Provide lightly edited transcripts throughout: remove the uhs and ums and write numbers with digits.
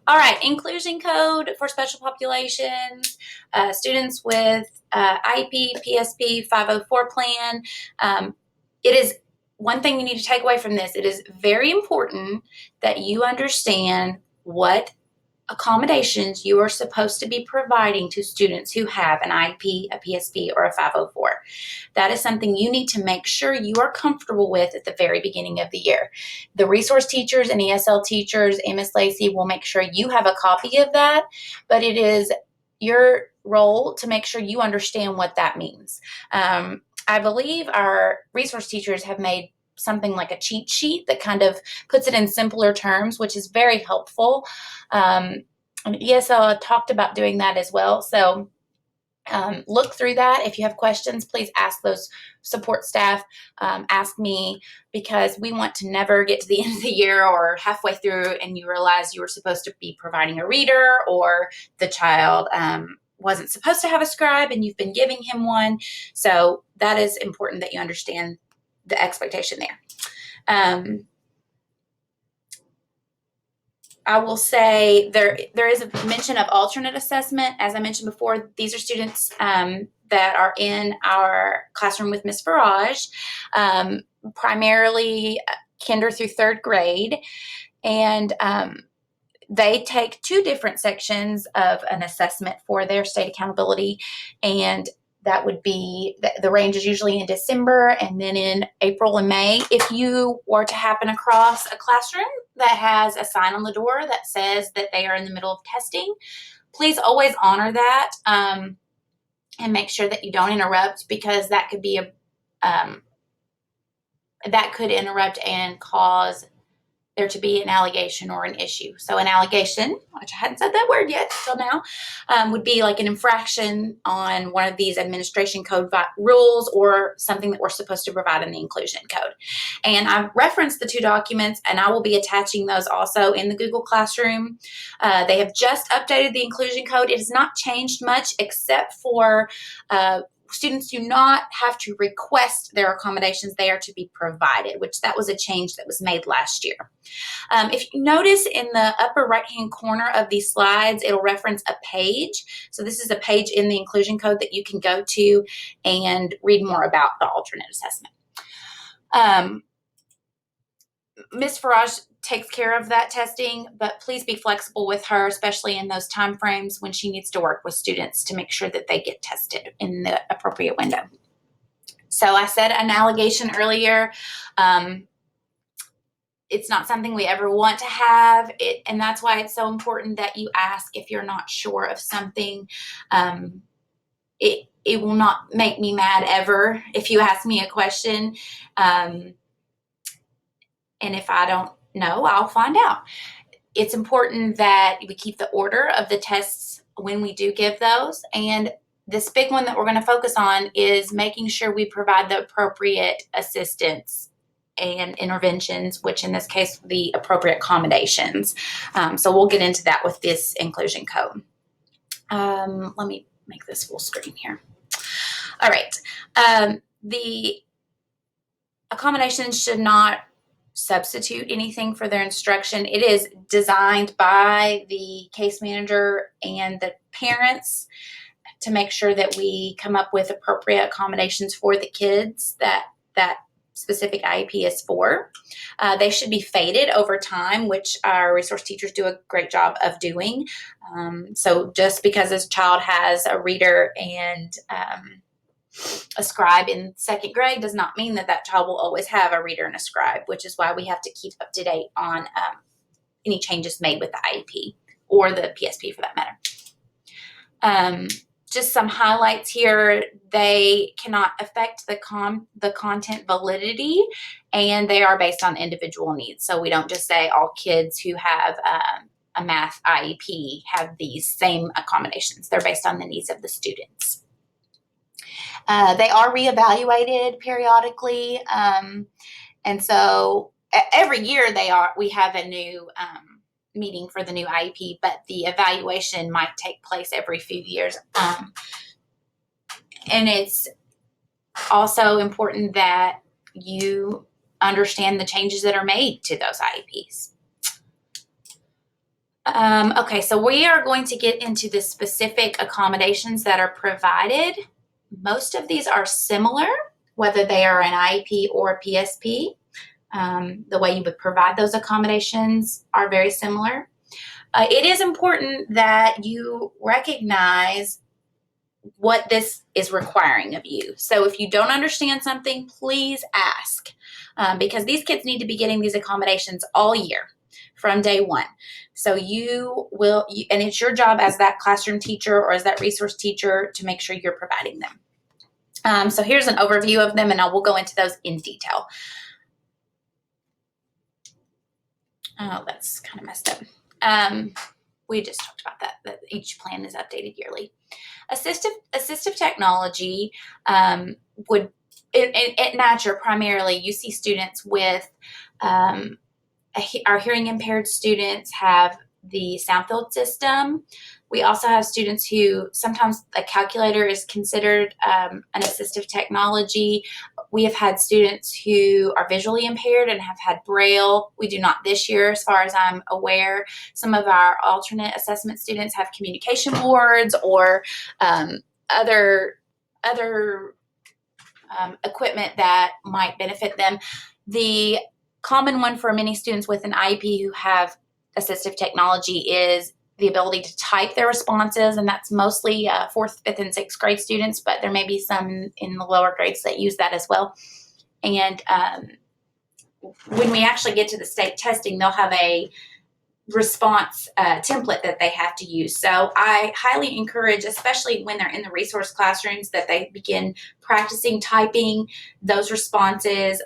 All right, inclusion code for special populations, students with IEP, PSP, 504 plan. It is one thing you need to take away from this. It is very important that you understand what accommodations you are supposed to be providing to students who have an IEP, a PSP, or a 504. That is something you need to make sure you are comfortable with at the very beginning of the year. The resource teachers and ESL teachers and Ms. Lacey will make sure you have a copy of that, but it is your role to make sure you understand what that means. I believe our resource teachers have made something like a cheat sheet that kind of puts it in simpler terms, which is very helpful. And ESL talked about doing that as well. So look through that. If you have questions, please ask those support staff. Ask me, because we want to never get to the end of the year or halfway through and you realize you were supposed to be providing a reader, or the child wasn't supposed to have a scribe and you've been giving him one. So that is important that you understand the expectation there. I will say there is a mention of alternate assessment. As I mentioned before, these are students that are in our classroom with Ms. Farage, primarily kinder through third grade. And they take two different sections of an assessment for their state accountability. And that would be, the range is usually in December and then in April and May. If you were to happen across a classroom that has a sign on the door that says that they are in the middle of testing, please always honor that and make sure that you don't interrupt, because that could be that could interrupt and cause there to be an allegation or an issue. So an allegation, which I hadn't said that word yet till now, would be like an infraction on one of these administration code rules or something that we're supposed to provide in the inclusion code. And I've referenced the two documents, and I will be attaching those also in the Google Classroom. They have just updated the inclusion code. It has not changed much, except for students do not have to request their accommodations. They are to be provided, which that was a change that was made last year. If you notice in the upper right-hand corner of these slides, it'll reference a page. So this is a page in the inclusion code that you can go to and read more about the alternate assessment. Ms. Farage takes care of that testing, but please be flexible with her, especially in those time frames when she needs to work with students to make sure that they get tested in the appropriate window. So I said an allegation earlier. It's not something we ever want to have, and that's why it's so important that you ask if you're not sure of something. It will not make me mad ever if you ask me a question, and if I don't know, I'll find out. It's important that we keep the order of the tests when we do give those, and this big one that we're going to focus on is making sure we provide the appropriate assistance and interventions, which in this case, the appropriate accommodations. So we'll get into that with this inclusion code. Let me make this full screen here. All right. The accommodations should not substitute anything for their instruction. It is designed by the case manager and the parents to make sure that we come up with appropriate accommodations for the kids that specific IEP is for. They should be faded over time, which our resource teachers do a great job of doing. So just because this child has a reader and a scribe in second grade does not mean that that child will always have a reader and a scribe, which is why we have to keep up to date on any changes made with the IEP or the PSP for that matter. Just some highlights here. They cannot affect the content validity, and they are based on individual needs. So we don't just say all kids who have a math IEP have these same accommodations. They're based on the needs of the students. They are reevaluated periodically, and so every year we have a new meeting for the new IEP, but the evaluation might take place every few years. And it's also important that you understand the changes that are made to those IEPs. Okay, so we are going to get into the specific accommodations that are provided. Most of these are similar, whether they are an IEP or a PSP. The way you would provide those accommodations are very similar. It is important that you recognize what this is requiring of you. So if you don't understand something, please ask, because these kids need to be getting these accommodations all year from day one. So and it's your job as that classroom teacher or as that resource teacher to make sure you're providing them. So here's an overview of them, and I will go into those in detail. Oh, that's kind of messed up. We just talked about that each plan is updated yearly. Assistive technology would, at Natcher primarily, you see students with, our hearing impaired students have the Soundfield system. We also have students who sometimes a calculator is considered an assistive technology. We have had students who are visually impaired and have had Braille. We do not this year, as far as I'm aware. Some of our alternate assessment students have communication boards or other equipment that might benefit them. The common one for many students with an IEP who have assistive technology is the ability to type their responses, and that's mostly 4th, 5th, and 6th grade students, but there may be some in the lower grades that use that as well. And when we actually get to the state testing, they'll have a response template that they have to use. So I highly encourage, especially when they're in the resource classrooms, that they begin practicing typing those responses.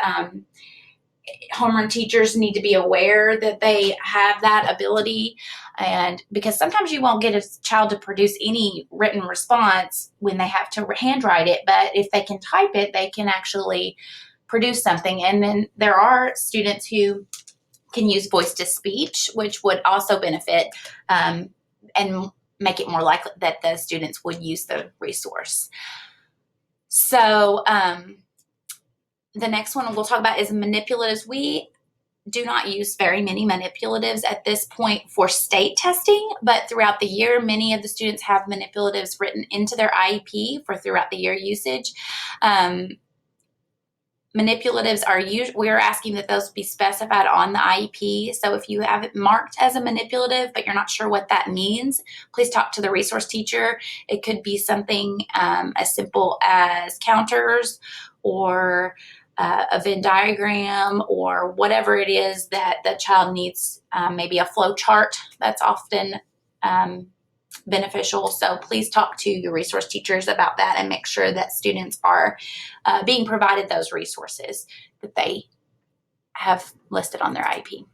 Homeroom teachers need to be aware that they have that ability, and because sometimes you won't get a child to produce any written response when they have to handwrite it, but if they can type it, they can actually produce something. And then there are students who can use voice to speech, which would also benefit and make it more likely that the students would use the resource. So the next one we'll talk about is manipulatives. We do not use very many manipulatives at this point for state testing, but throughout the year, many of the students have manipulatives written into their IEP for throughout the year usage. Manipulatives are we're asking that those be specified on the IEP. So if you have it marked as a manipulative, but you're not sure what that means, please talk to the resource teacher. It could be something as simple as counters or a Venn diagram or whatever it is that the child needs, maybe a flow chart. That's often beneficial. So please talk to your resource teachers about that and make sure that students are being provided those resources that they have listed on their IEP.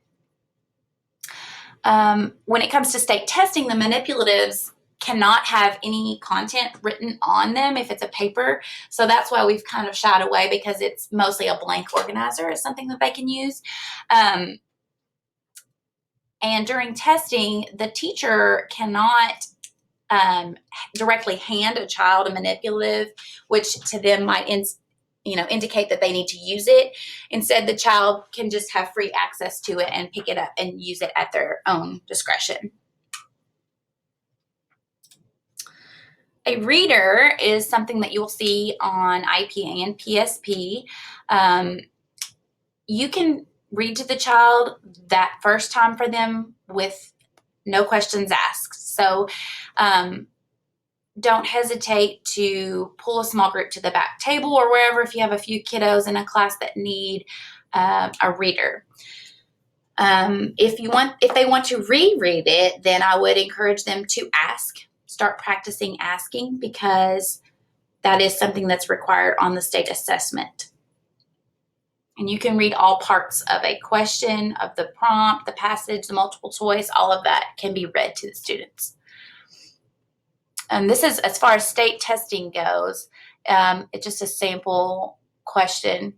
When it comes to state testing, the manipulatives cannot have any content written on them if it's a paper. So that's why we've kind of shied away, because it's mostly a blank organizer is something that they can use. And during testing, the teacher cannot directly hand a child a manipulative, which to them might indicate that they need to use it. Instead, the child can just have free access to it and pick it up and use it at their own discretion. A reader is something that you will see on IEP and PSP. You can read to the child that first time for them with no questions asked. So don't hesitate to pull a small group to the back table or wherever if you have a few kiddos in a class that need a reader. If they want to reread it, then I would encourage them to start practicing asking, because that is something that's required on the state assessment. And you can read all parts of a question, of the prompt, the passage, the multiple choice, all of that can be read to the students. And this is, as far as state testing goes, it's just a sample question.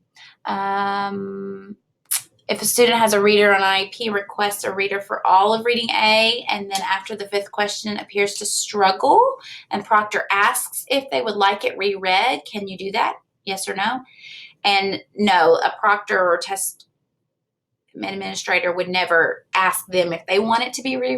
If a student has a reader on IEP, requests a reader for all of reading A, and then after the 5th question appears to struggle, and proctor asks if they would like it reread, can you do that? Yes or no? And no, a proctor or test administrator would never ask them if they want it to be reread.